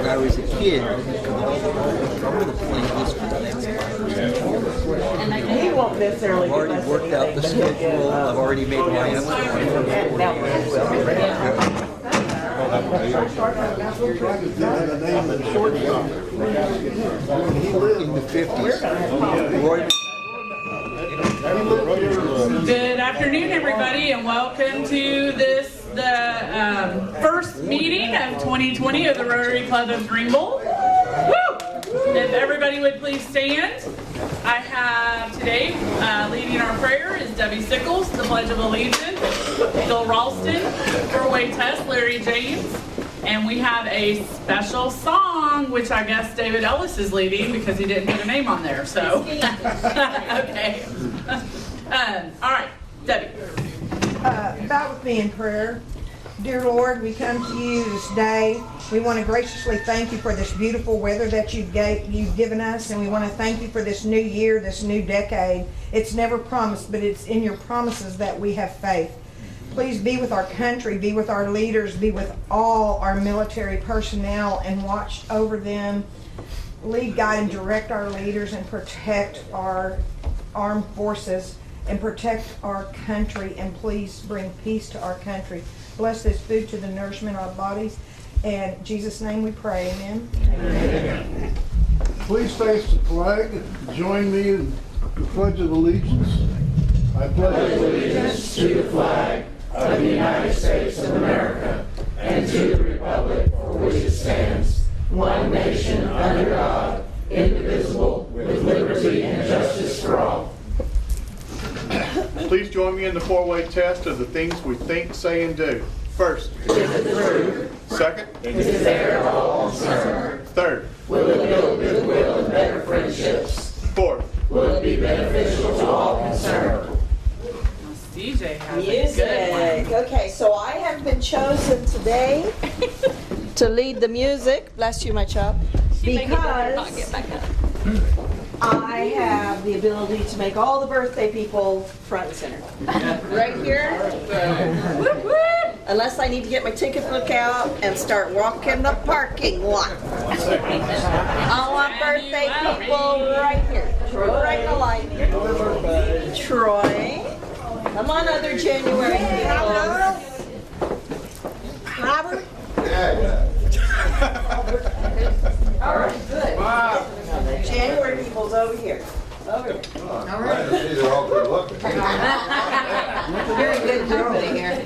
I was a kid, I'm going to play this for the next one. He won't necessarily. I've already worked out the schedule. I've already made my And now Brent will. In the 50s. Roy. Good afternoon, everybody, and welcome to the first meeting of 2020 of the Rotary Club of Greenville. Woo! If everybody would please stand. I have today leading our prayer is Debbie Sickles, the Pledge of Allegiance, Bill Ralston, Troy Tess, Larry James, and we have a special song, which I guess David Ellis is leading because he didn't put a name on there. So, okay. All right, Debbie. Bow with me in prayer. Dear Lord, we come to you this day. We want to graciously thank you for this beautiful weather that you've given us, and we want to thank you for this new year, this new decade. It's never promised, but it's in your promises that we have faith. Please be with our country, be with our leaders, be with all our military personnel, and watch over them. Lead, guide, and direct our leaders, and protect our armed forces, and protect our country, and please bring peace to our country. Bless this food to the nourishment of our bodies. And in Jesus' name we pray, amen. Amen. Please face the flag and join me in the Pledge of Allegiance. I pledge allegiance to the flag of the United States of America and to the republic for which it stands, one nation under God, indivisible, with liberty and justice for all. Please join me in the four-way test of the things we think, say, and do. First, is it true? Second, Is it fair to all concerned? Third, Will it build goodwill and better friendships? Fourth, Will it be beneficial to all concerned? DJ has a good Music. one. Okay, so I have been chosen today to lead the music. Bless you, my chub. Because I have the ability to make all the birthday people front and center. Right here. Whoop, whoop. Unless I need to get my ticket book out and start walking the parking lot. I want birthday people right here. Right in the light. Troy. Come on, other January people. Robert? All right, good. Wow. January people's over here. Over here. all right. These are all good looking. Very good company here.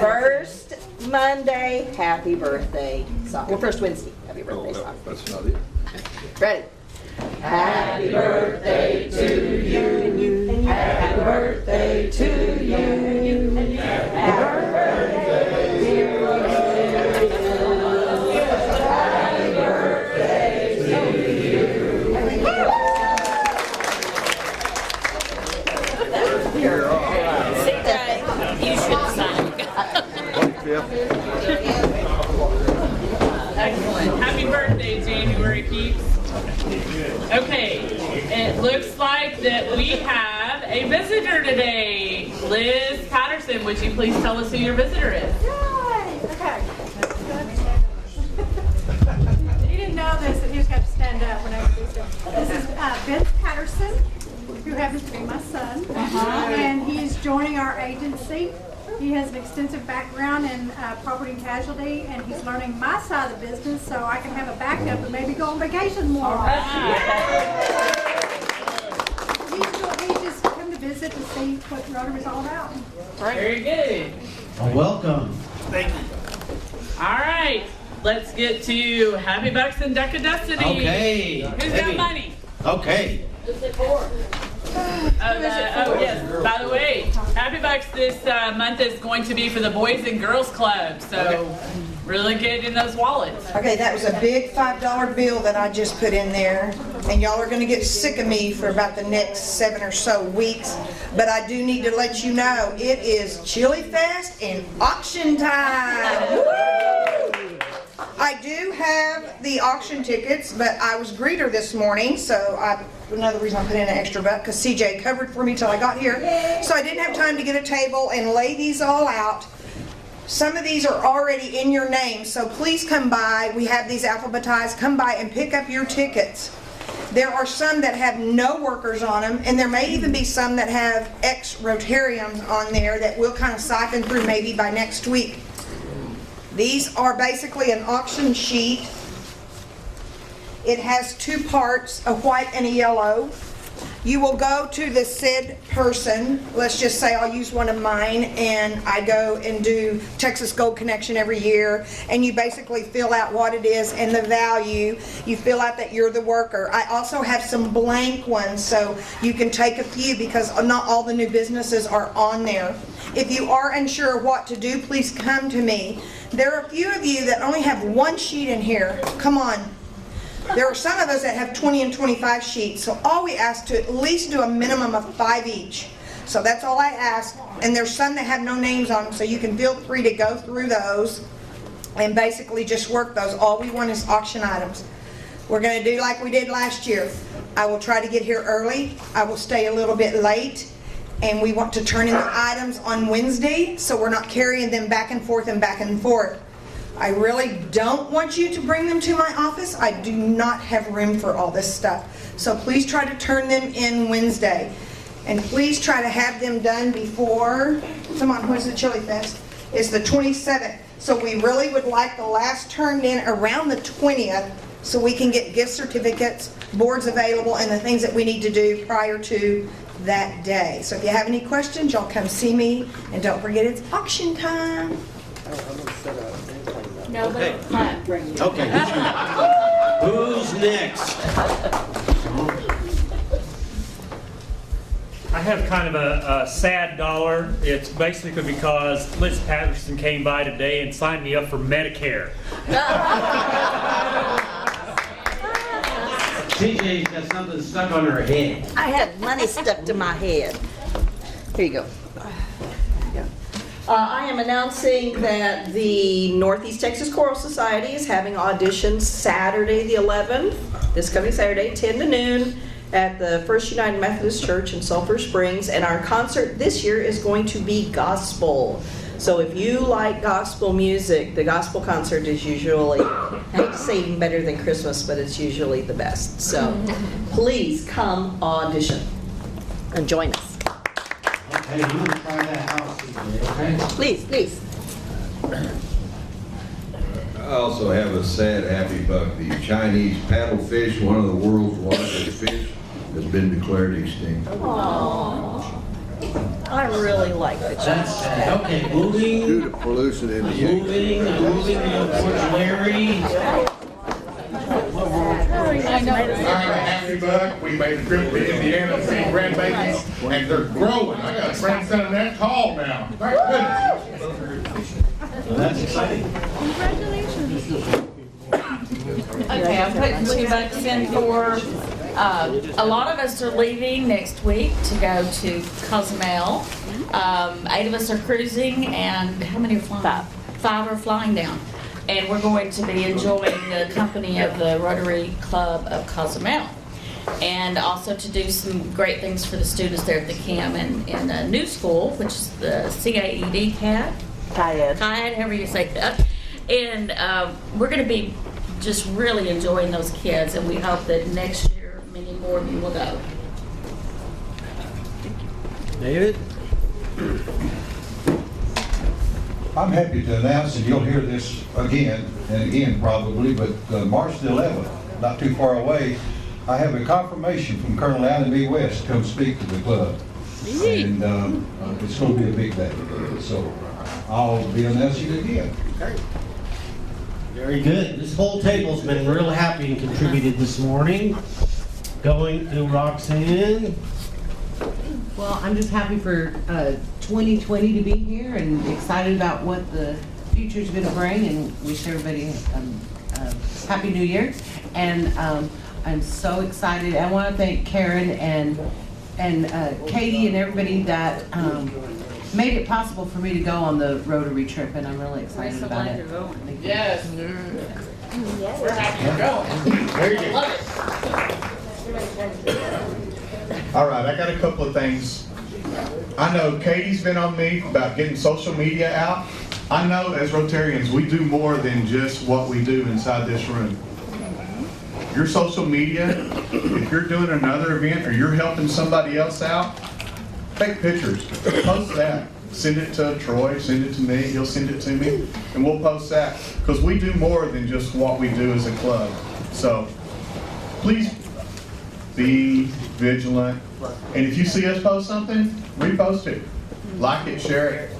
First Monday, happy birthday song. Well, first Wednesday, happy birthday song. That's not it. Ready? Happy birthday to you. Happy birthday to you. Happy birthday, dear you. Happy birthday to you. You should sign. Excellent. Happy birthday, January peeps. Okay, it looks like that we have a visitor today. Liz Patterson, would you please tell us who your visitor is? Yay! Okay. You didn't know this, and you just got to stand up when I introduce him. This is Vince Patterson, who happens to be my son, and he is joining our agency. He has an extensive background in property and casualty, and he's learning my side of the business so I can have a backup and maybe go on vacation more. He's just come to visit to see what Rotary is all about. Very good. Welcome. thank you. All right, let's get to Happy Bucks and Deck of Destiny. Okay. Who's got money? Okay. Oh, yes. By the way, Happy Bucks this month is going to be for the Boys and Girls Club. So really get in those wallets. Okay, that was a big $5 bill that I just put in there, and y'all are going to get sick of me for about the next 7 or so weeks, but I do need to let you know it is Chili Fest and auction time. Woo! I do have the auction tickets, but I was greeter this morning, so another reason I put in an extra buck, because CJ covered for me till I got here. So I didn't have time to get a table and lay these all out. Some of these are already in your name, so please come by. We have these alphabetized. Come by and pick up your tickets. There are some that have no workers on them, and there may even be some that have ex-Rotarians on there that we'll kind of siphon through maybe by next week. These are basically an auction sheet. It has two parts, a white and a yellow. You will go to the said person. Let's just say I'll use one of mine, and I go and do Texas Gold Connection every year, and you basically fill out what it is and the value. You fill out that you're the worker. I also have some blank ones, so you can take a few because not all the new businesses are on there. If you are unsure what to do, please come to me. There are a few of you that only have one sheet in here. Come on. There are some of us that have 20 and 25 sheets, so all we ask to at least do a minimum of 5 each. So that's all I ask, and there's some that have no names on them, so you can feel free to go through those and basically just work those. All we want is auction items. We're going to do like we did last year. I will try to get here early. I will stay a little bit late, and we want to turn in the items on Wednesday, so we're not carrying them back and forth and back and forth. I really don't want you to bring them to my office. I do not have room for all this stuff. So please try to turn them in Wednesday. And please try to have them done before, come on, when's the Chili Fest? It's the 27th. So we really would like the last turned in around the 20th so we can get gift certificates, boards available, and the things that we need to do prior to that day. So if you have any questions, y'all come see me. And don't forget it's auction time. No, Okay. Okay. Who's next? I have kind of a sad dollar. It's basically because Liz Patterson came by today and signed me up for Medicare. CJ's got something stuck on her head. I had money stuck to my head. Here you go. I am announcing that the Northeast Texas Choral Society is having auditions Saturday the 11th, this coming Saturday, 10 to noon, at the First United Methodist Church in Sulphur Springs. And our concert this year is going to be gospel. So if you like gospel music, the gospel concert is usually, I hate to say even better than Christmas, but it's usually the best. So please come audition and join us. Okay, you want to try that out, CJ, okay? Please, please. I also have a sad, happy buck. The Chinese paddlefish, one of the world's largest fish, has been declared extinct. Aww. I really like the That's Chinese. sad. Okay, Due moving to pollution in the towards Larry. Happy buck. We made a trip to Indiana to see grandbabies, and they're growing. I got a grandson that tall now. Thank goodness. Well, that's exciting. Okay, I'm putting $2 in for, a lot of us are leaving next week to go to Cozumel. 8 of us are cruising, and how many are flying? 5 are flying down. And we're going to be enjoying the company of the Rotary Club of Cozumel. And also to do some great things for the students there at the CAM and in the new school, which is the CAED, CAD, however you say that. And we're going to be just really enjoying those kids, and we hope that next year many more of you will go. David? I'm happy to announce, and you'll hear this again and again probably, but March the 11th, not too far away, I have a confirmation from Colonel Alan B. West to come speak to the club. And it's going to be a big day. So I'll be announcing it again. Very good. This whole table's been real happy and contributed this morning. Going to Roxanne. Well, I'm just happy for 2020 to be here and excited about what the future's going to bring, and wish everybody a happy new year. And I'm so excited. I want to thank Karen and Katie and everybody that made it possible for me to go on the Rotary trip, and I'm really excited about it. Yes. We're happy to go. Very good. All right, I got a couple of things. I know Katie's been on me about getting social media out. I know as Rotarians, we do more than just what we do inside this room. Your social media, if you're doing another event or you're helping somebody else out, take pictures, post that. Send it to Troy, send it to me, he'll send it to me, and we'll post that. Because we do more than just what we do as a club. So, please be vigilant. And if you see us post something, repost it. Like it, share it.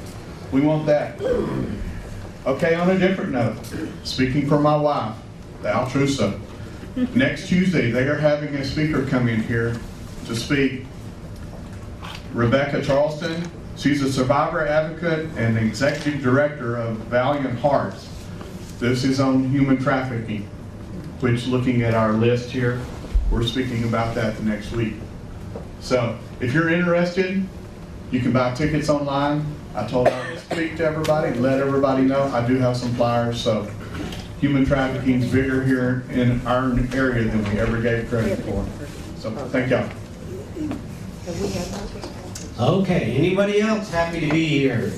We want that. Okay, on a different note, speaking for my wife, the Altrusa, next Tuesday they are having a speaker come in here to speak. Rebecca Charleston, she's a survivor advocate and executive director of Valiant Hearts. This is on human trafficking, which looking at our list here, we're speaking about that the next week. So if you're interested, you can buy tickets online. I told her to speak to everybody and let everybody know. I do have some flyers, so human trafficking is bigger here in our area than we ever gave credit for. So thank y'all. Okay, anybody else happy to be here?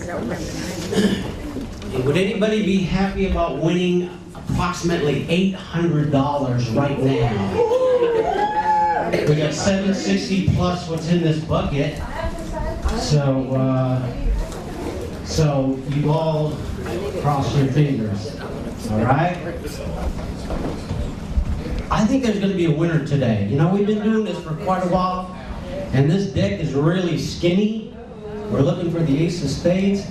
Would anybody be happy about winning approximately $800 right now? We got $760 plus what's in this bucket. So you all cross your fingers, all right? I think there's going to be a winner today. You know, we've been doing this for quite a while, and this deck is really skinny. We're looking for the ace of spades.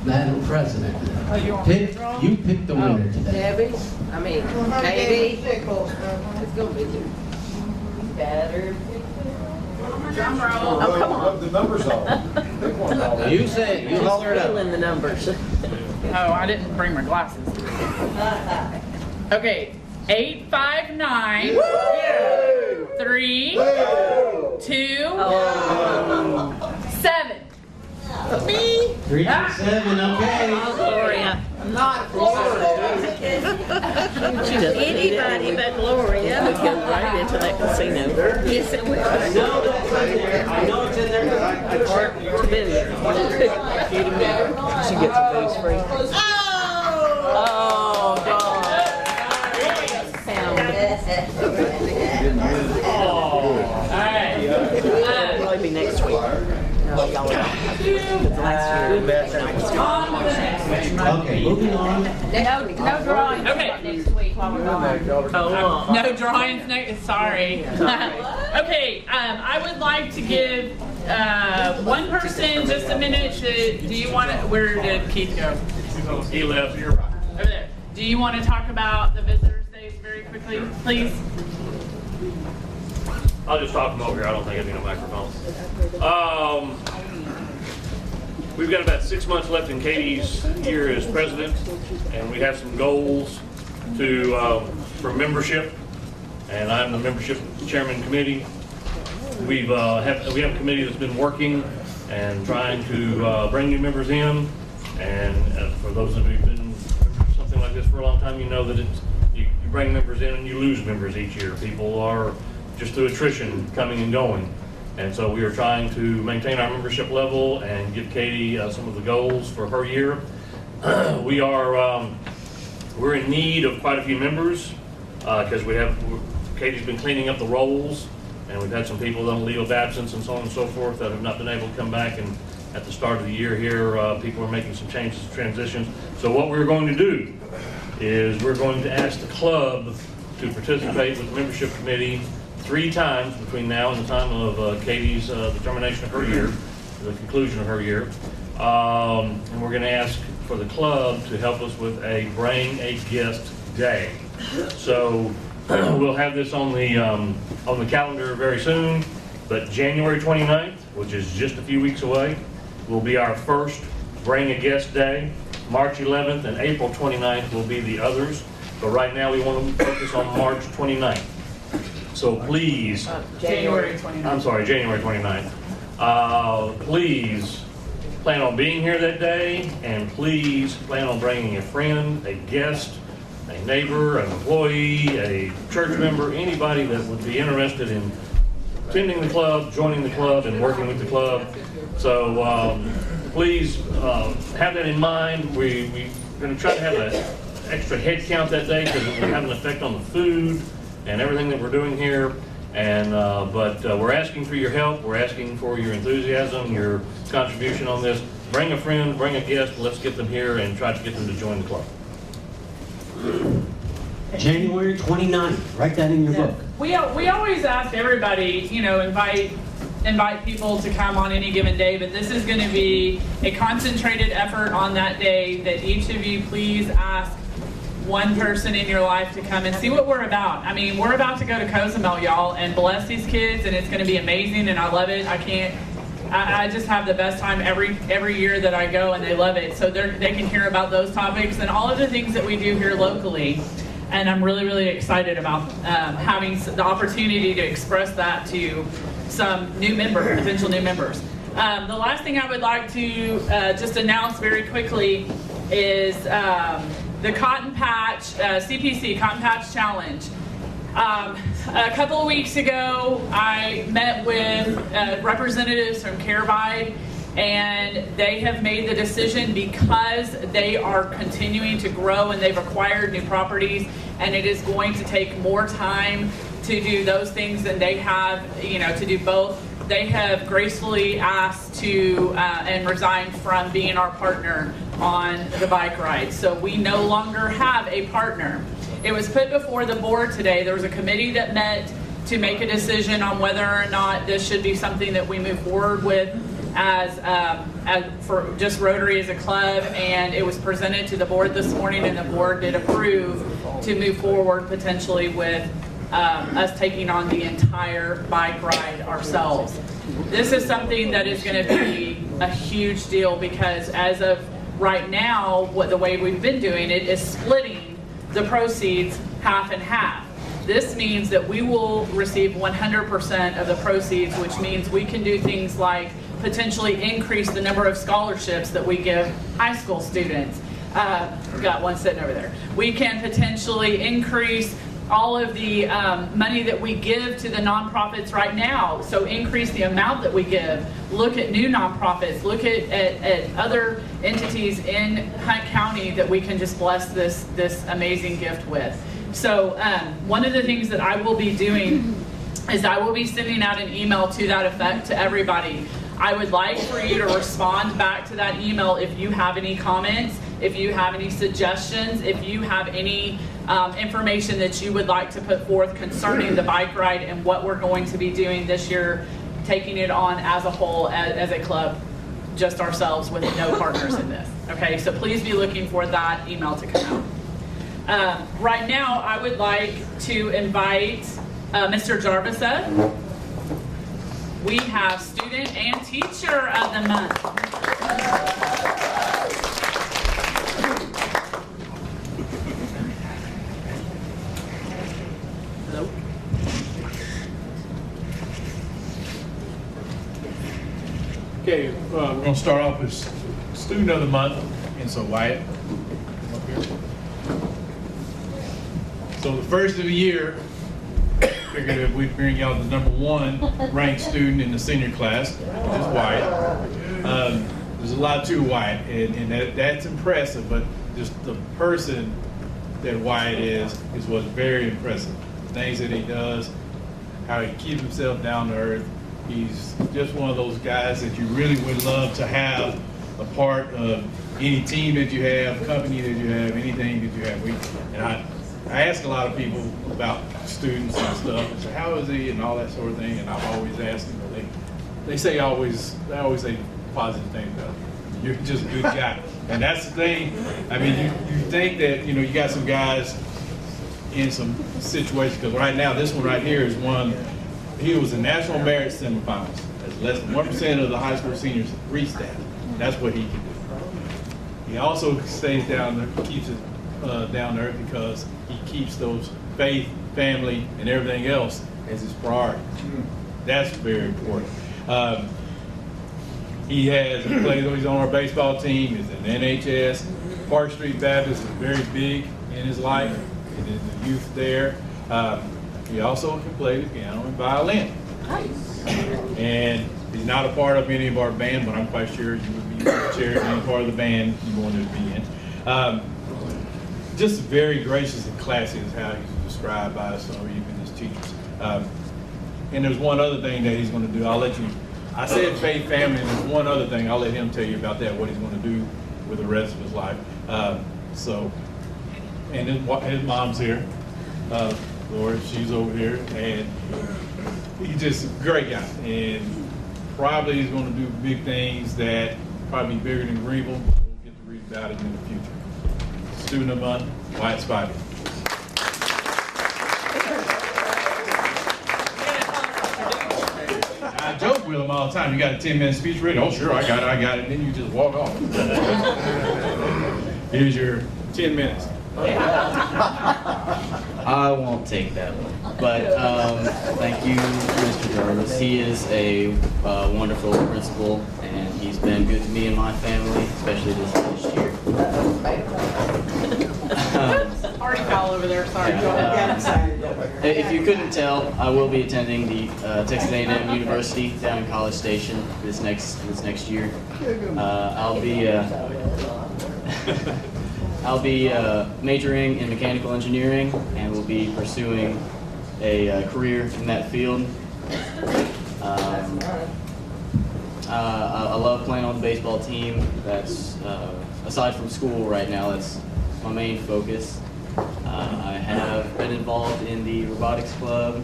Madam President, you pick the winner today. Debbie, maybe. It's going to be better. Drum roll. Oh, come on. The numbers off. You say, you holler it up. Feeling the numbers. Oh, I didn't bring my glasses. Okay, 859 3 2 7. Me? 3 to 7, okay. Oh, Gloria. Not Gloria. Anybody but Gloria would go right into that casino. Yes, it would. I know it's in there because I parked. Been there. She gets a boost free. Oh, God. Alright. Probably be next week. No, y'all are Okay, moving on. No drawings. Okay. Next week while we're gone. No drawings next. Sorry. Okay. I would like to give one person just a minute. Do you want to? Where did Keith go? He left. You're right. Over there. Do you want to talk about the visitors' days very quickly, please? I'll just talk them over here. I don't think I need a microphone. We've got about 6 months left in Katie's year as president, and we have some goals for membership. And I'm the membership chairman committee. We have a committee that's been working and trying to bring new members in. And for those of you who've been something like this for a long time, you know that you bring members in and you lose members each year. People are just through attrition coming and going. And so we are trying to maintain our membership level and give Katie some of the goals for her year. We're in need of quite a few members because Katie's been cleaning up the rolls, and we've had some people on leave of absence and so on and so forth that have not been able to come back. And at the start of the year here, people are making some changes, transitions. So what we're going to do is we're going to ask the club to participate with the membership committee 3 times between now and the time of Katie's the termination of her year, the conclusion of her year. And we're going to ask for the club to help us with a Bring a Guest Day. So we'll have this on the calendar very soon, but January 29th, which is just a few weeks away, will be our first Bring a Guest Day. March 11th and April 29th will be the others, but right now we want to focus on March 29th. So please, January 29th. I'm sorry, January 29th. Please plan on being here that day, and please plan on bringing a friend, a guest, a neighbor, an employee, a church member, anybody that would be interested in attending the club, joining the club, and working with the club. So please have that in mind. We're going to try to have an extra head count that day because it will have an effect on the food and everything that we're doing here. And but we're asking for your help. We're asking for your enthusiasm, your contribution on this. Bring a friend, bring a guest. Let's get them here and try to get them to join the club. January 29th. Write that in your book. We always ask everybody, you know, invite people to come on any given day, but this is going to be a concentrated effort on that day that each of you please ask one person in your life to come and see what we're about. I mean, we're about to go to Cozumel, y'all, and bless these kids, and it's going to be amazing, and I love it. I just have the best time every year that I go, and they love it. So they can hear about those topics and all of the things that we do here locally. And I'm really, really excited about having the opportunity to express that to some new members, potential new members. The last thing I would like to just announce very quickly is the Cotton Patch, CPC Cotton Patch Challenge. A couple of weeks ago, I met with representatives from CareBide, and they have made the decision because they are continuing to grow and they've acquired new properties, and it is going to take more time to do those things than they have, you know, to do both. They have gracefully asked to and resigned from being our partner on the bike ride. So we no longer have a partner. It was put before the board today. There was a committee that met to make a decision on whether or not this should be something that we move forward with as for just Rotary as a club, and it was presented to the board this morning, and the board did approve to move forward potentially with us taking on the entire bike ride ourselves. This is something that is going to be a huge deal because as of right now, the way we've been doing it is splitting the proceeds half and half. This means that we will receive 100% of the proceeds, which means we can do things like potentially increase the number of scholarships that we give high school students. We've got one sitting over there. We can potentially increase all of the money that we give to the nonprofits right now. So increase the amount that we give. Look at new nonprofits. Look at other entities in Hunt County that we can just bless this amazing gift with. So one of the things that I will be doing is I will be sending out an email to that effect to everybody. I would like for you to respond back to that email if you have any comments, if you have any suggestions, if you have any information that you would like to put forth concerning the bike ride and what we're going to be doing this year, taking it on as a whole, as a club, just ourselves with no partners in this. Okay, so please be looking for that email to come out. Right now, I would like to invite Mr. Jarvis up. We have Student and Teacher of the Month. Hello. Okay, we're going to start off with Student of the Month, and so Wyatt, come up here. So the first of the year, figured that we'd bring y'all the #1 ranked student in the senior class, which is Wyatt. There's a lot to Wyatt, and that's impressive, but just the person that Wyatt is what's very impressive. The things that he does, how he keeps himself down to earth. He's just one of those guys that you really would love to have a part of any team that you have, company that you have, anything that you have. I ask a lot of people about students and stuff, and say, how is he, and all that sort of thing, and I've always asked them, they always say positive things about you. You're just a good guy. And that's the thing, I mean, you think that, you got some guys in some situations, because right now, this one right here is one, he was in National Merit semifinals. That's less than 1% of the high school seniors reach that. That's what he can do. He also stays down there, keeps it down there because he keeps those faith, family, and everything else as his priority. That's very important. He's on our baseball team, he's in NHS. Park Street Baptist is very big in his life, and the youth there. He also can play the piano and violin. Nice. And He's not a part of any of our band, but I'm quite sure you would be chair of any part of the band you wanted to be in. Just very gracious and classy is how he's described by us or even his teachers. And there's one other thing that he's going to do. I'll let you, I said faith, family, and there's one other thing. I'll let him tell you about that, what he's going to do with the rest of his life. And his mom's here. Laura, she's over here. And he's just a great guy. And probably he's going to do big things that probably bigger than Greenville, but we'll get to read about it in the future. Student of the Month, Wyatt Spivey. I joke with him all the time. You got a 10-minute speech ready? Oh, sure, I got it. And then you just walk off. Here's your 10 minutes. I won't take that one. But thank you, Mr. Jarvis. He is a wonderful principal, and he's been good to me and my family, especially this year. Already foul over there, sorry. If you couldn't tell, I will be attending the Texas A&M University down in College Station this next year. I'll be majoring in mechanical engineering and will be pursuing a career in that field. I love playing on the baseball team. That's aside from school right now. That's my main focus. I have been involved in the robotics club,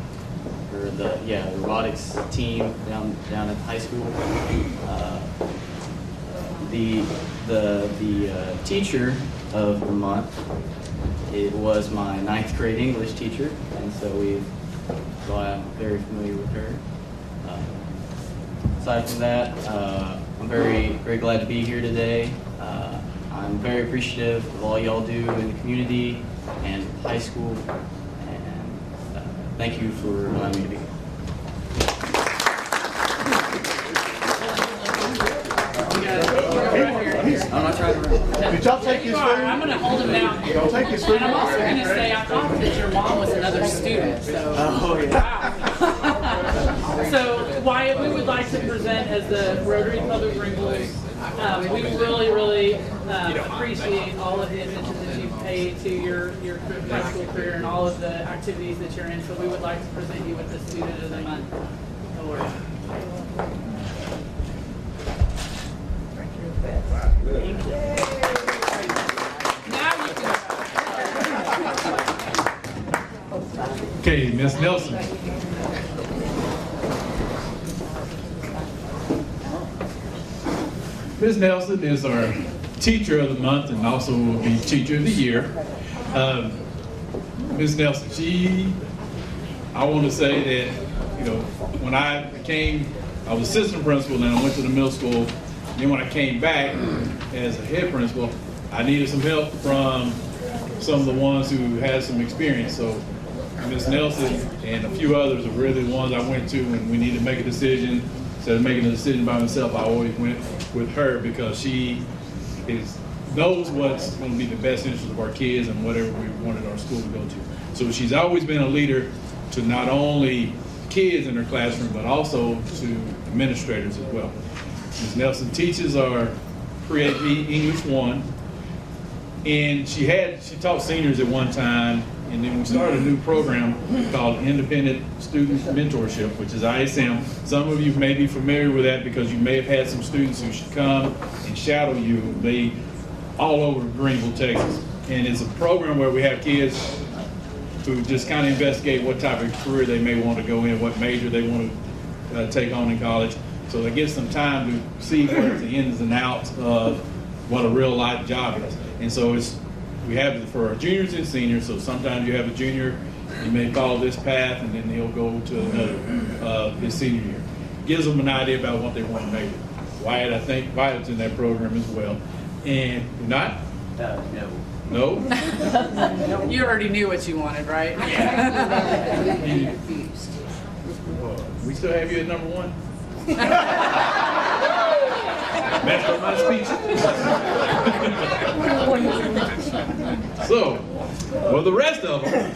or the robotics team down at high school. The teacher of the month, it was my 9th grade English teacher, and so I'm very familiar with her. Aside from that, I'm very glad to be here today. I'm very appreciative of all y'all do in the community and high school, and thank you for allowing me to be here. I'm not trying to run. Did y'all take his food? I'm going to hold him down here. Y'all take his food? And I'm also going to say, I thought that your mom was another student, so. Oh, yeah. Wow. So, Wyatt, we would like to present as the Rotary Club of Greenville. We really appreciate all of the attention that you've paid to your high school career and all of the activities that you're in. So we would like to present you with the Student of the Month award. Thank you. Now you can. Okay, Ms. Nelson. Ms. Nelson is our Teacher of the Month and also will be Teacher of the Year. Ms. Nelson, I want to say that, when I was assistant principal and I went to the middle school. Then when I came back as a head principal, I needed some help from some of the ones who had some experience. So Ms. Nelson and a few others are really the ones I went to when we needed to make a decision. Instead of making a decision by myself, I always went with her because she knows what's going to be the best interest of our kids and whatever we wanted our school to go to. So she's always been a leader to not only kids in her classroom, but also to administrators as well. Ms. Nelson teaches our pre-AP English 1, and she taught seniors at one time, and then we started a new program called Independent Student Mentorship, which is ISM. Some of you may be familiar with that because you may have had some students who should come and shadow you. They all over Greenville, Texas. And it's a program where we have kids who just kind of investigate what type of career they may want to go in, what major they want to take on in college. So that gives them time to see what the ins and outs of what a real life job is. And so we have it for our juniors and seniors. So sometimes you have a junior, he may follow this path and then he'll go to another his senior year. Gives them an idea about what they want to make. Wyatt, I think Wyatt's in that program as well. And you're not? No. No? You already knew what you wanted, right? Yeah. We still have you at number 1? Messed up my speech. So, well, the rest of them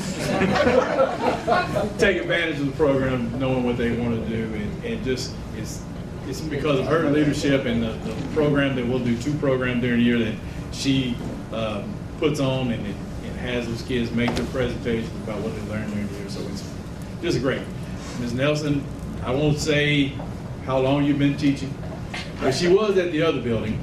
take advantage of the program, knowing what they want to do, and just it's because of her leadership and the program that we'll do 2 programs during the year that she puts on and has those kids make their presentations about what they learned during the year. So it's just great. Ms. Nelson, I won't say how long you've been teaching, but she was at the other building.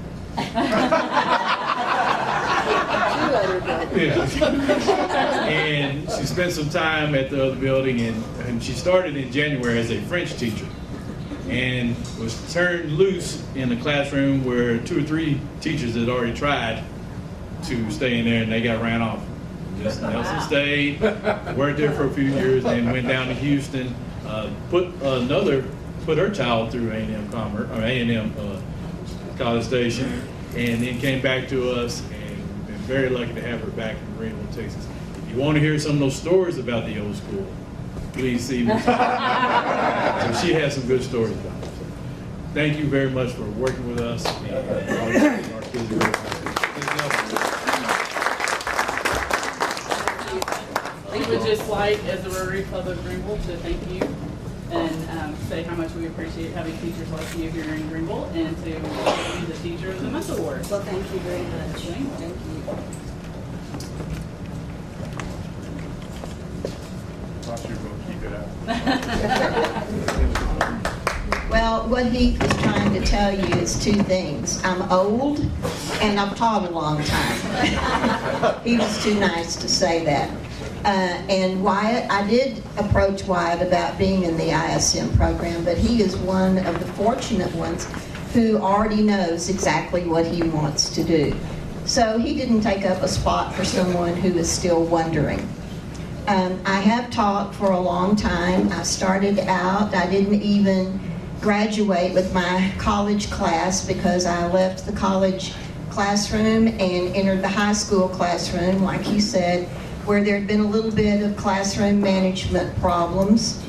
And she spent some time at the other building, and she started in January as a French teacher and was turned loose in the classroom where 2 or 3 teachers had already tried to stay in there and they got ran off. Just Nelson stayed, worked there for a few years, and went down to Houston, put her child through A&M Commerce, or A&M College Station, and then came back to us, and been very lucky to have her back in Greenville, Texas. If you want to hear some of those stories about the old school, please see me. So she has some good stories about it. So thank you very much for working with us. And our kids are We would just like, as the Rotary Club of Greenville, to thank you and say how much we appreciate having teachers like you here in Greenville, and to give you the Teacher of the Month Award. Well, thank you very much. Thank you. Thought you were going to keep it out. Well, what he was trying to tell you is 2 things. I'm old and I've taught a long time. He was too nice to say that. And Wyatt, I did approach Wyatt about being in the ISM program, but he is one of the fortunate ones who already knows exactly what he wants to do. So he didn't take up a spot for someone who is still wondering. I have taught for a long time. I started out, I didn't even graduate with my college class because I left the college classroom and entered the high school classroom, like he said, where there had been a little bit of classroom management problems.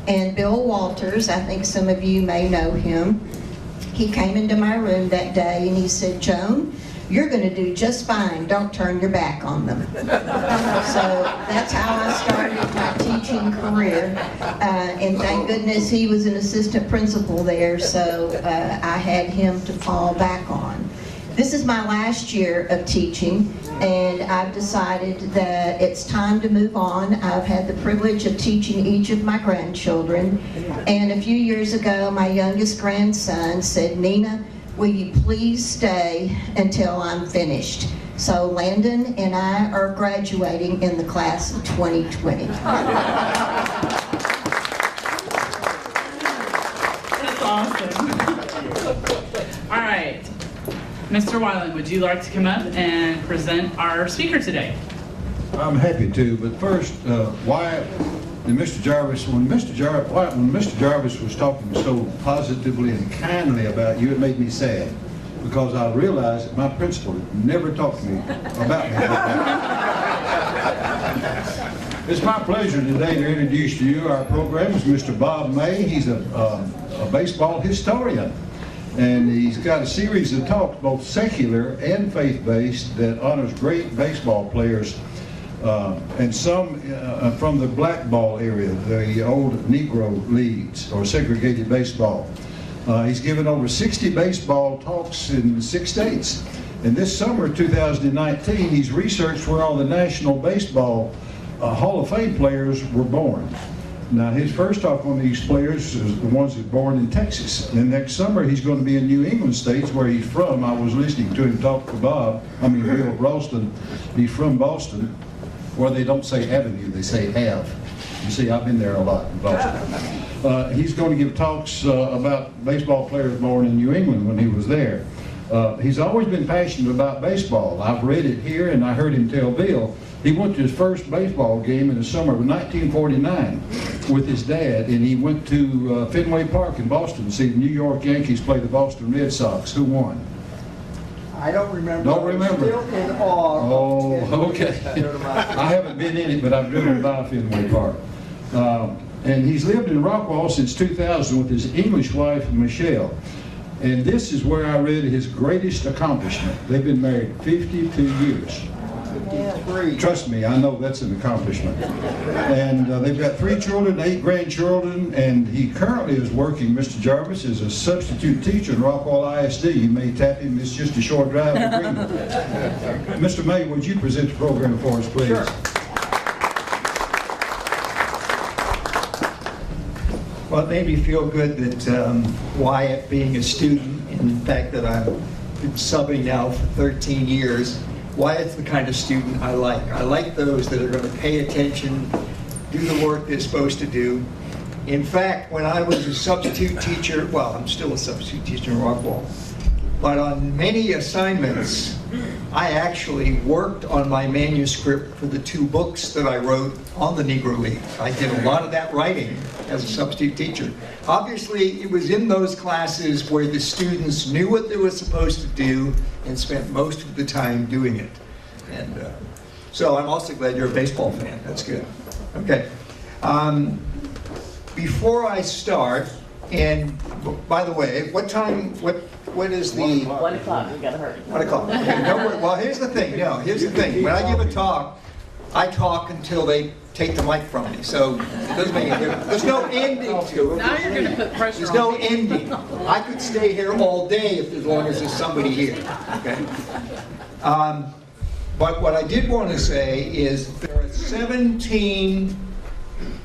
And Bill Walters, I think some of you may know him, he came into my room that day and he said, "Joan, you're going to do just fine. Don't turn your back on them." So that's how I started my teaching career. And thank goodness he was an assistant principal there, so I had him to fall back on. This is my last year of teaching, and I've decided that it's time to move on. I've had the privilege of teaching each of my grandchildren, and a few years ago, my youngest grandson said, "Nina, will you please stay until I'm finished?" So Landon and I are graduating in the class of 2020. That's awesome. All right. Mr. Weiland, would you like to come up and present our speaker today? I'm happy to, but first, Wyatt and Mr. Jarvis, when Mr. Jarvis was talking so positively and kindly about you, it made me sad, because I realized that my principal never talked to me about me. It's my pleasure today to introduce to you our program is Mr. Bob May. He's a baseball historian. And he's got a series of talks, both secular and faith-based, that honors great baseball players, and some from the black ball area, the old Negro leagues, or segregated baseball. He's given over 60 baseball talks in 6 states. And this summer, 2019, he's researched where all the National Baseball Hall of Fame players were born. Now, his first talk on these players is the ones that were born in Texas. And next summer, he's going to be in New England states, where he's from. I was listening to him talk to Bill Ralston. He's from Boston, where they don't say avenue, they say Ave. You see, I've been there a lot in Boston. He's going to give talks about baseball players born in New England when he was there. He's always been passionate about baseball. I've read it here, and I heard him tell Bill he went to his first baseball game in the summer of 1949 with his dad, and he went to Fenway Park in Boston to see the New York Yankees play the Boston Red Sox. Who won? I don't remember. Don't remember? Still in awe. Oh, okay. I haven't been in it, but I've driven by Fenway Park. And he's lived in Rockwall since 2000 with his English wife, Michelle. And this is where I read his greatest accomplishment. They've been married 52 years. 53. Trust me, I know that's an accomplishment. And they've got 3 children, 8 grandchildren, and he currently is working, Mr. Jarvis, as a substitute teacher in Rockwall ISD. You may tap him, it's just a short drive to Greenville. Mr. May, would you present the program for us, please? Sure. Well, it made me feel good that Wyatt, being a student, and the fact that I've been subbing now for 13 years, Wyatt's the kind of student I like. I like those that are going to pay attention, do the work they're supposed to do. In fact, when I was a substitute teacher, well, I'm still a substitute teacher in Rockwall, but on many assignments, I actually worked on my manuscript for the 2 books that I wrote on the Negro League. I did a lot of that writing as a substitute teacher. Obviously, it was in those classes where the students knew what they were supposed to do and spent most of the time doing it. And so I'm also glad you're a baseball fan. That's good. Okay. Before I start, and by the way, what is the... 1 o'clock, we gotta hurry. 1 o'clock. Okay, don't worry. Well, here's the thing. No, here's the thing. When I give a talk, I talk until they take the mic from me. So it doesn't make any difference. There's no ending to it. Now you're going to put pressure There's on no me. ending. I could stay here all day as long as there's somebody here. Okay. But what I did want to say is there are 17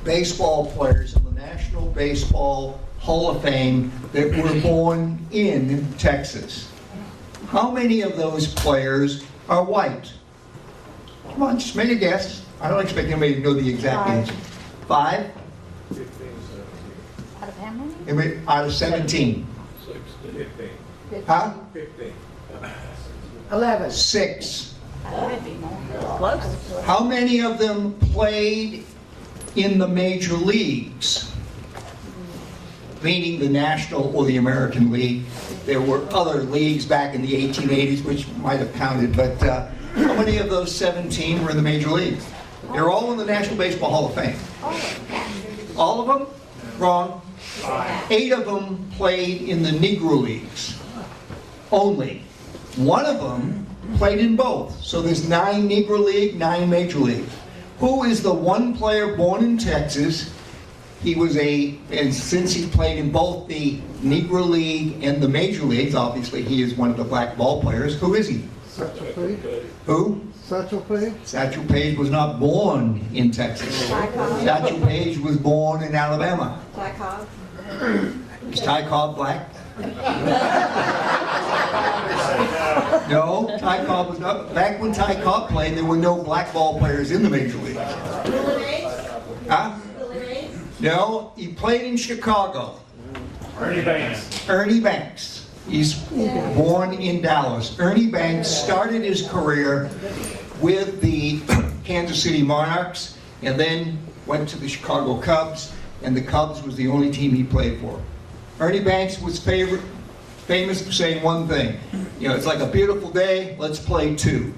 baseball players in the National Baseball Hall of Fame that were born in Texas. How many of those players are white? Come on, just make a guess. I don't expect anybody to know the exact answer. 5? Out of how many? Out of 17. Huh? 11. 6. Could be more. Close. How many of them played in the major leagues? Meaning the National or the American League. There were other leagues back in the 1880s which might have counted, but how many of those 17 were in the major leagues? They're all in the National Baseball Hall of Fame. All of them? Wrong. 8 of them played in the Negro Leagues. Only. 1 of them played in both. So there's 9 Negro League, 9 Major League. Who is the one player born in Texas? He was and since he played in both the Negro League and the Major Leagues, obviously he is one of the black ball players. Who is he? Satchel Paige? Who? Satchel Paige? Satchel Paige was not born in Texas. Satchel Paige was born in Alabama. Ty Cobb. Is Ty Cobb black? No, Ty Cobb was not. Back when Ty Cobb played, there were no black ball players in the major league. Huh? No, he played in Chicago. Ernie Banks. Ernie Banks. He's born in Dallas. Ernie Banks started his career with the Kansas City Monarchs and then went to the Chicago Cubs, and the Cubs was the only team he played for. Ernie Banks was famous for saying one thing. You know, it's like a beautiful day, let's play 2.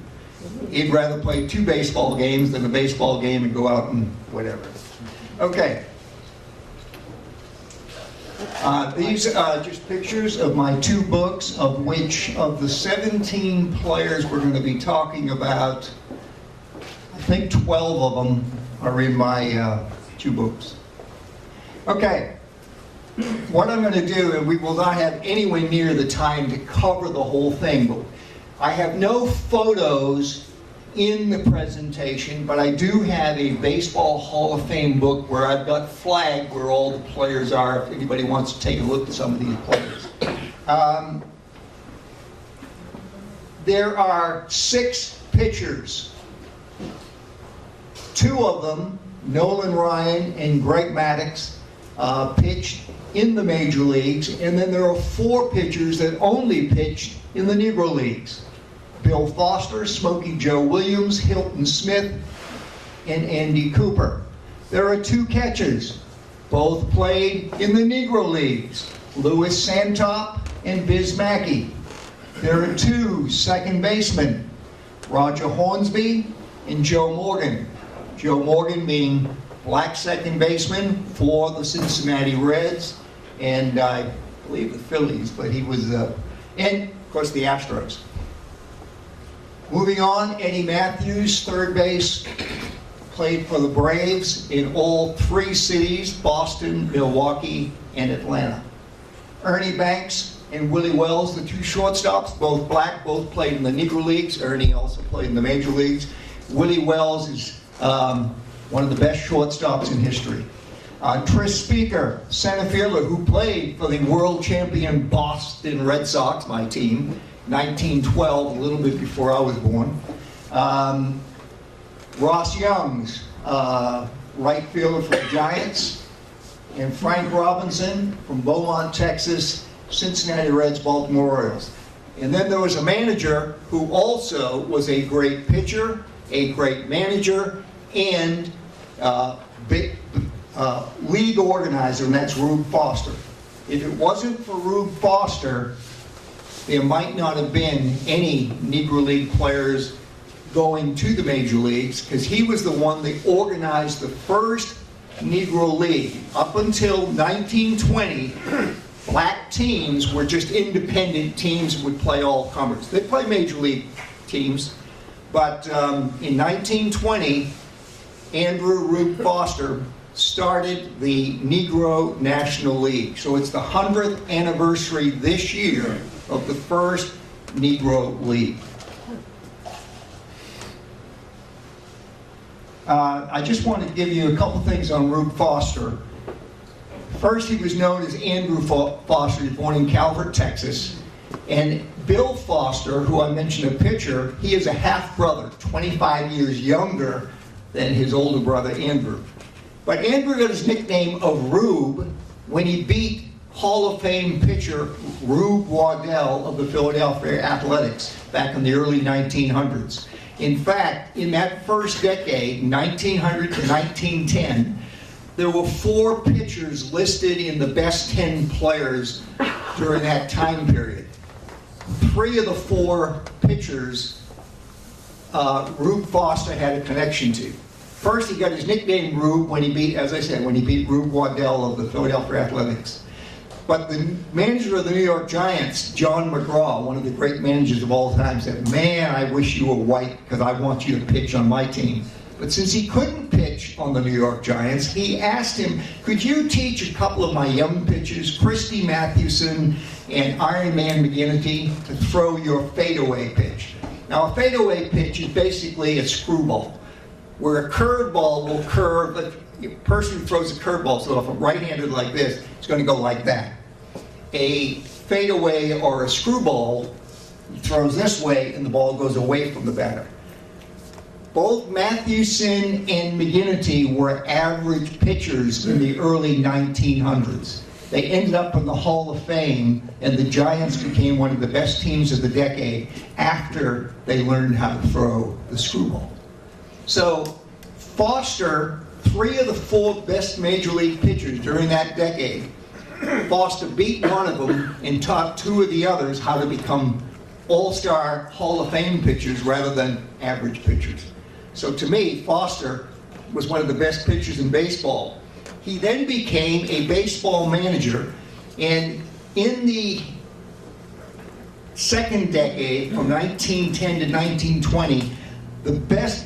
He'd rather play 2 baseball games than a baseball game and go out and whatever. Okay. These are just pictures of my 2 books, of which of the 17 players we're going to be talking about, I think 12 of them are in my 2 books. Okay. What I'm going to do, and we will not have anywhere near the time to cover the whole thing, but I have no photos in the presentation, but I do have a Baseball Hall of Fame book where I've got flagged where all the players are, if anybody wants to take a look at some of these players. There are 6 pitchers. 2 of them, Nolan Ryan and Greg Maddux, pitched in the major leagues, and then there are 4 pitchers that only pitched in the Negro Leagues. Bill Foster, Smokey Joe Williams, Hilton Smith, and Andy Cooper. There are 2 catchers. Both played in the Negro Leagues, Louis Santop and Biz Mackey. There are 2 second basemen, Roger Hornsby and Joe Morgan. Joe Morgan being black second baseman for the Cincinnati Reds, and I believe the Phillies, but he was, and of course the Astros. Moving on, Eddie Matthews, third base, played for the Braves in all 3 cities, Boston, Milwaukee, and Atlanta. Ernie Banks and Willie Wells, the 2 shortstops, both black, both played in the Negro Leagues. Ernie also played in the Major Leagues. Willie Wells is one of the best shortstops in history. Tris Speaker, center fielder, who played for the world champion Boston Red Sox, my team, 1912, a little bit before I was born. Ross Youngs, right fielder for the Giants. And Frank Robinson from Beaumont, Texas, Cincinnati Reds, Baltimore Orioles. And then there was a manager who also was a great pitcher, a great manager, and league organizer, and that's Rube Foster. If it wasn't for Rube Foster, there might not have been any Negro League players going to the major leagues, because he was the one that organized the first Negro League. Up until 1920, black teams were just independent teams that would play all comers. They play major league teams, but in 1920, Andrew Rube Foster started the Negro National League. So it's the 100th anniversary this year of the first Negro League. I just want to give you a couple things on Rube Foster. First, he was known as Andrew Foster. He was born in Calvert, Texas. And Bill Foster, who I mentioned, a pitcher, he is a half-brother, 25 years younger than his older brother, Andrew. But Andrew got his nickname of Rube when he beat Hall of Fame pitcher Rube Waddell of the Philadelphia Athletics back in the early 1900s. In fact, in that first decade, 1900 to 1910, there were 4 pitchers listed in the best 10 players during that time period. 3 of the 4 pitchers Rube Foster had a connection to. First, he got his nickname Rube when he beat, as I said, when he beat Rube Waddell of the Philadelphia Athletics. But the manager of the New York Giants, John McGraw, one of the great managers of all time, said, "Man, I wish you were white because I want you to pitch on my team." But since he couldn't pitch on the New York Giants, he asked him, "Could you teach a couple of my young pitchers, Christy Mathewson and Iron Man McGinnity, to throw your fadeaway pitch?" Now, a fadeaway pitch is basically a screwball, where a curveball will curve. The person who throws a curveball, so if I'm right-handed like this, it's going to go like that. A fadeaway or a screwball throws this way, and the ball goes away from the batter. Both Mathewson and McGinnity were average pitchers in the early 1900s. They ended up in the Hall of Fame, and the Giants became one of the best teams of the decade after they learned how to throw the screwball. So Foster, 3 of the 4 best major league pitchers during that decade, Foster beat one of them and taught 2 of the others how to become all-star Hall of Fame pitchers rather than average pitchers. So to me, Foster was one of the best pitchers in baseball. He then became a baseball manager, and in the second decade, from 1910 to 1920,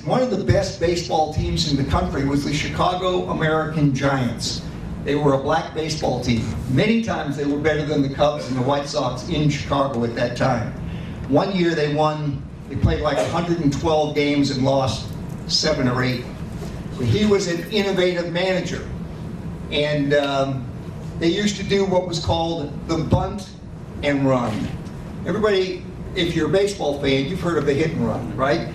one of the best baseball teams in the country was the Chicago American Giants. They were a black baseball team. Many times they were better than the Cubs and the White Sox in Chicago at that time. One year they played like 112 games and lost 7 or 8. But he was an innovative manager. And they used to do what was called the bunt and run. Everybody, if you're a baseball fan, you've heard of the hit and run, right?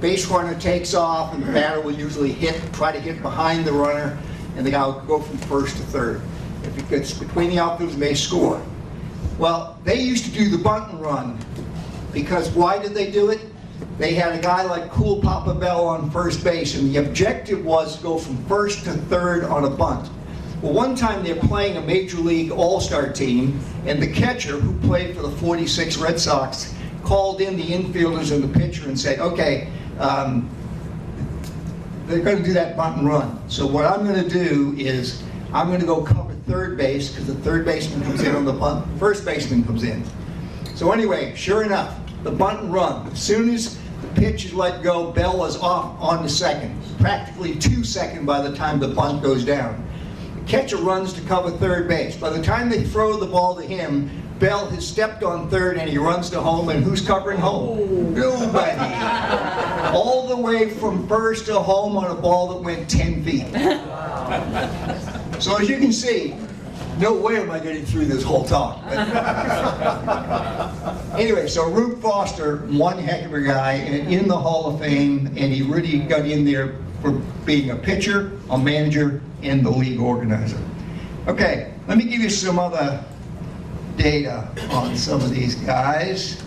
Base runner takes off, and the batter will usually try to hit behind the runner, and the guy will go from first to third. If it gets between the outfielders, they score. Well, they used to do the bunt and run, because why did they do it? They had a guy like Cool Papa Bell on first base, and the objective was to go from first to third on a bunt. Well, one time they're playing a Major League All-Star team, and the catcher, who played for the 46 Red Sox, called in the infielders and the pitcher and said, "Okay, they're going to do that bunt and run. So what I'm going to do is I'm going to go cover third base, because the third baseman comes in on the bunt, first baseman comes in." So anyway, sure enough, the bunt and run. As soon as The pitch is let go, Bell is off on the second, practically 2 seconds by the time the bunt goes down. The catcher runs to cover third base. By the time they throw the ball to him, Bell has stepped on third and he runs to home, and who's covering home? Nobody. All the way from first to home on a ball that went 10 feet. So as you can see, no way am I getting through this whole talk. Anyway, so Rube Foster, one heck of a guy, and in the Hall of Fame, and he really got in there for being a pitcher, a manager, and the league organizer. Okay, let me give you some other data on some of these guys.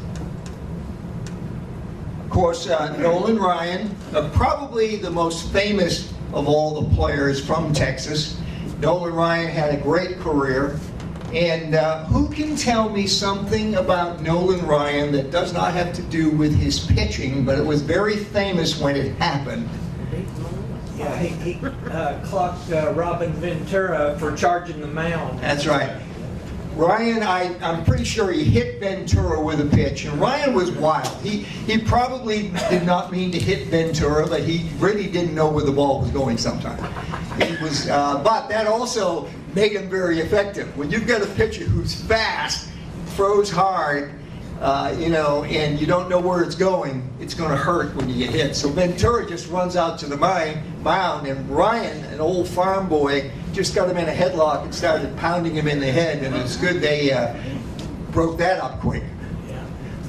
Of course, Nolan Ryan, probably the most famous of all the players from Texas. Nolan Ryan had a great career. And who can tell me something about Nolan Ryan that does not have to do with his pitching, but it was very famous when it happened? Yeah, he clocked Robin Ventura for charging the mound. That's right. Ryan, I'm pretty sure he hit Ventura with a pitch, and Ryan was wild. He probably did not mean to hit Ventura, but he really didn't know where the ball was going sometimes. He was, but that also made him very effective. When you've got a pitcher who's fast, throws hard, and you don't know where it's going to hurt when you get hit. So Ventura just runs out to the mound, and Ryan, an old farm boy, just got him in a headlock and started pounding him in the head, and it's good they broke that up quick.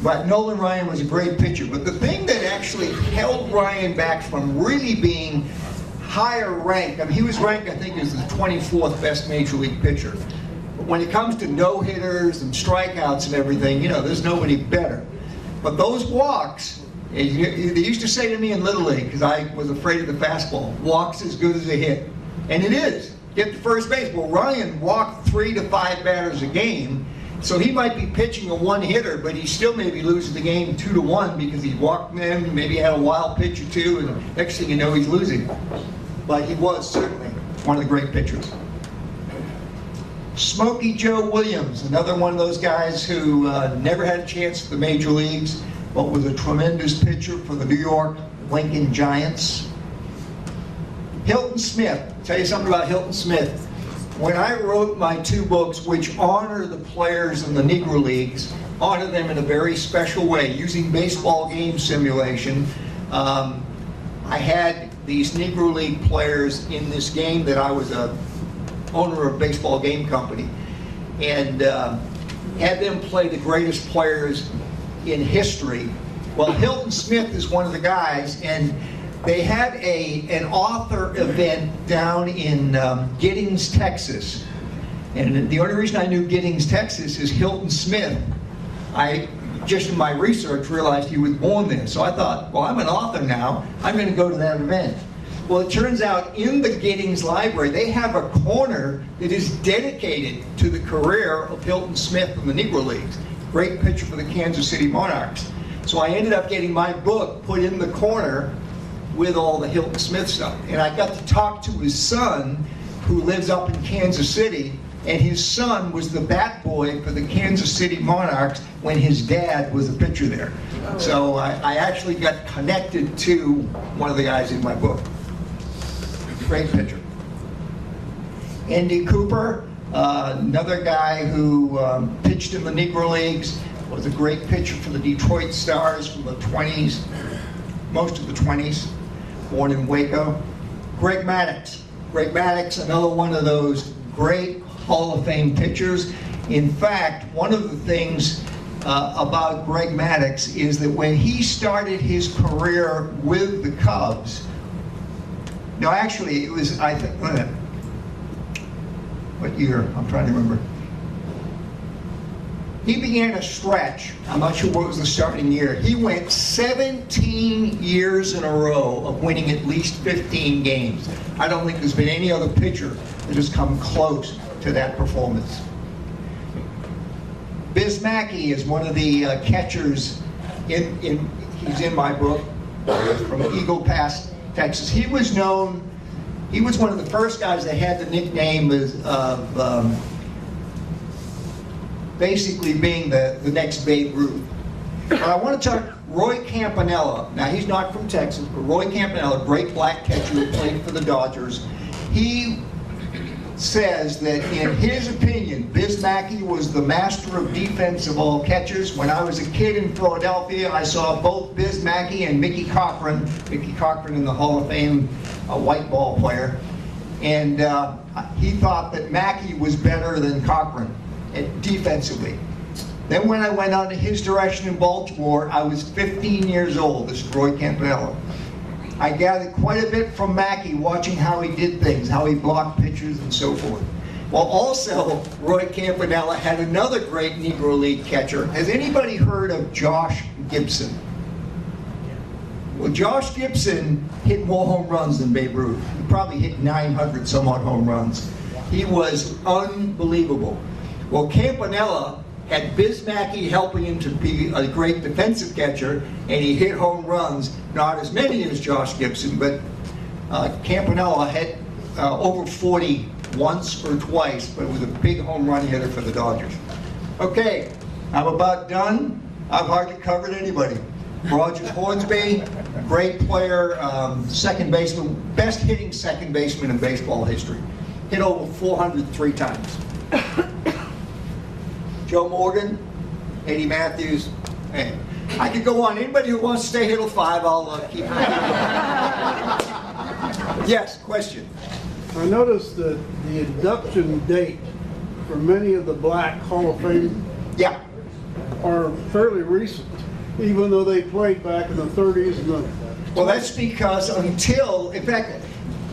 But Nolan Ryan was a great pitcher. But the thing that actually held Ryan back from really being higher ranked, I mean, he was ranked, I think, as the 24th best major league pitcher. But when it comes to no-hitters and strikeouts and everything, there's nobody better. But those walks, they used to say to me in Little League, because I was afraid of the fastball, walks as good as a hit. And it is. Get to first base. Well, Ryan walked 3 to 5 batters a game, so he might be pitching a one-hitter, but he still may be losing the game 2-1 because he walked them, maybe had a wild pitch or two, and next thing you know, he's losing. But he was certainly one of the great pitchers. Smokey Joe Williams, another one of those guys who never had a chance at the major leagues, but was a tremendous pitcher for the New York Lincoln Giants. Hilton Smith, I'll tell you something about Hilton Smith. When I wrote my 2 books, which honor the players in the Negro Leagues, honor them in a very special way, using baseball game simulation, I had these Negro League players in this game that I was a owner of a baseball game company, and had them play the greatest players in history. Well, Hilton Smith is one of the guys, and they had an author event down in Giddings, Texas. And the only reason I knew Giddings, Texas is Hilton Smith. I, just in my research, realized he was born there. So I thought, well, I'm an author now. I'm going to go to that event. Well, it turns out in the Giddings Library, they have a corner that is dedicated to the career of Hilton Smith in the Negro Leagues. Great pitcher for the Kansas City Monarchs. So I ended up getting my book put in the corner with all the Hilton Smith stuff. And I got to talk to his son, who lives up in Kansas City, and his son was the bat boy for the Kansas City Monarchs when his dad was a pitcher there. So I actually got connected to one of the guys in my book. Great pitcher. Andy Cooper, another guy who pitched in the Negro Leagues, was a great pitcher for the Detroit Stars from the 20s, most of the 20s, born in Waco. Greg Maddux. Greg Maddux, another one of those great Hall of Fame pitchers. In fact, one of the things about Greg Maddux is that when he started his career with the Cubs, no, actually, it was, I think, what year? I'm trying to remember. He began a stretch. I'm not sure what was the starting year. He went 17 years in a row of winning at least 15 games. I don't think there's been any other pitcher that has come close to that performance. Biz Mackey is one of the catchers he's in my book, from Eagle Pass, Texas. He was one of the first guys that had the nickname of basically being the next Babe Ruth. But I want to talk Roy Campanella, now he's not from Texas, but Roy Campanella, great black catcher who played for the Dodgers, he says that in his opinion, Biz Mackey was the master of defense of all catchers. When I was a kid in Philadelphia, I saw both Biz Mackey and Mickey Cochran in the Hall of Fame, a white ball player. And he thought that Mackey was better than Cochran defensively. Then when I went on to his direction in Baltimore, I was 15 years old. This is Roy Campanella. I gathered quite a bit from Mackey, watching how he did things, how he blocked pitchers and so forth. Well, also, Roy Campanella had another great Negro League catcher. Has anybody heard of Josh Gibson? Well, Josh Gibson hit more home runs than Babe Ruth. He probably hit 900 some odd home runs. He was unbelievable. Well, Campanella had Biz Mackey helping him to be a great defensive catcher, and he hit home runs, not as many as Josh Gibson, but Campanella had over 40 once or twice, but was a big home run hitter for the Dodgers. Okay, I'm about done. I've hardly covered anybody. Roger Hornsby, great player, second baseman, best hitting second baseman in baseball history. Hit over 403 times. Joe Morgan, Eddie Matthews, hey, I could go on. Anybody who wants to stay here till 5, I'll keep it. Yes, question. I noticed that the induction date for many of the black Hall of Fame are fairly recent, even though they played back in the 30s and the 20s. Well, that's because until, in fact,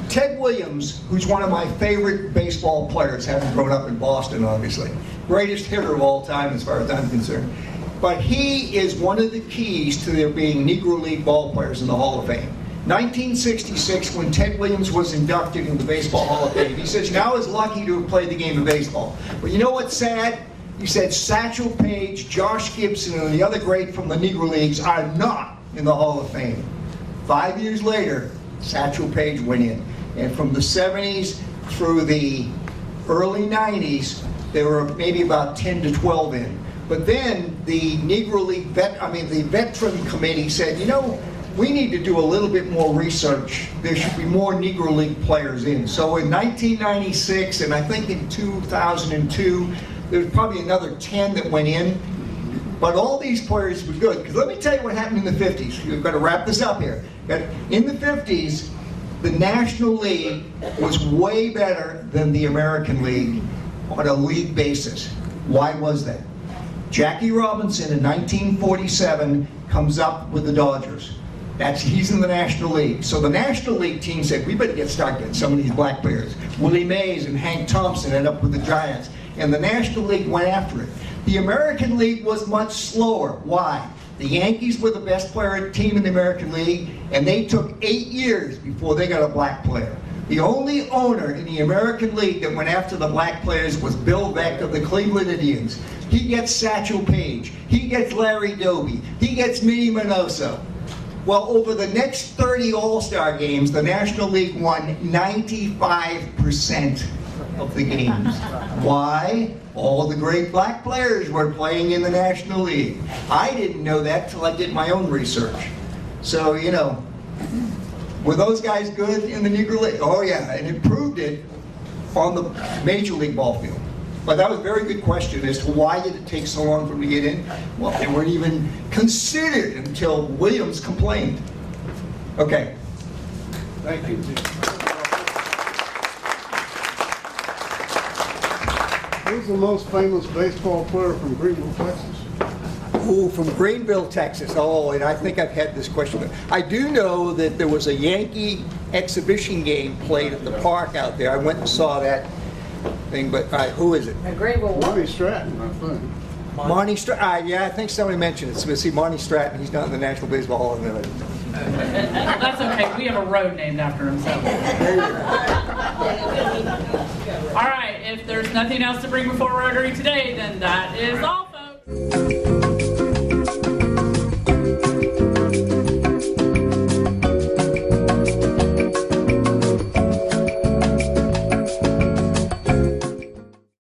Ted Williams, who's one of my favorite baseball players, having grown up in Boston, obviously, greatest hitter of all time as far as I'm concerned, but he is one of the keys to there being Negro League ball players in the Hall of Fame. 1966, when Ted Williams was inducted into the Baseball Hall of Fame, he says, now is lucky to have played the game of baseball. But you know what's sad? He said Satchel Paige, Josh Gibson, and the other great from the Negro Leagues are not in the Hall of Fame. 5 years later, Satchel Paige went in. And from the 70s through the early 90s, there were maybe about 10 to 12 in. But then the Negro League the Veteran Committee said, you know, we need to do a little bit more research. There should be more Negro League players in. So in 1996, and I think in 2002, there was probably another 10 that went in. But all these players were good. Because let me tell you what happened in the 50s. We've got to wrap this up here. In the 50s, the National League was way better than the American League on a league basis. Why was that? Jackie Robinson in 1947 comes up with the Dodgers. He's in the National League. So the National League team said, we better start getting some of these black players. Willie Mays and Hank Thompson ended up with the Giants. And the National League went after it. The American League was much slower. Why? The Yankees were the best team in the American League, and they took 8 years before they got a black player. The only owner in the American League that went after the black players was Bill Veeck of the Cleveland Indians. He gets Satchel Paige. He gets Larry Doby. He gets Minnie Minoso. Well, over the next 30 All-Star games, the National League won 95% of the games. Why? All the great black players were playing in the National League. I didn't know that till I did my own research. So, you know, were those guys good in the Negro League? Oh yeah, and it proved it on the Major League ball field. But that was a very good question as to why did it take so long for them to get in? Well, they weren't even considered until Williams complained. Okay. Thank you. Who's the most famous baseball player from Greenville, Texas? Ooh, from Greenville, Texas. Oh, and I think I've had this question. I do know that there was a Yankee exhibition game played at the park out there. I went and saw that thing, but who is it? Greenville. Monty Stratton, I think. Monty Stratton. Yeah, I think somebody mentioned it. So see, Monty Stratton. He's not in the National Baseball Hall of Fame. That's okay. We have a road named after him. So. All right. If there's nothing else to bring before Rotary today, then that is all.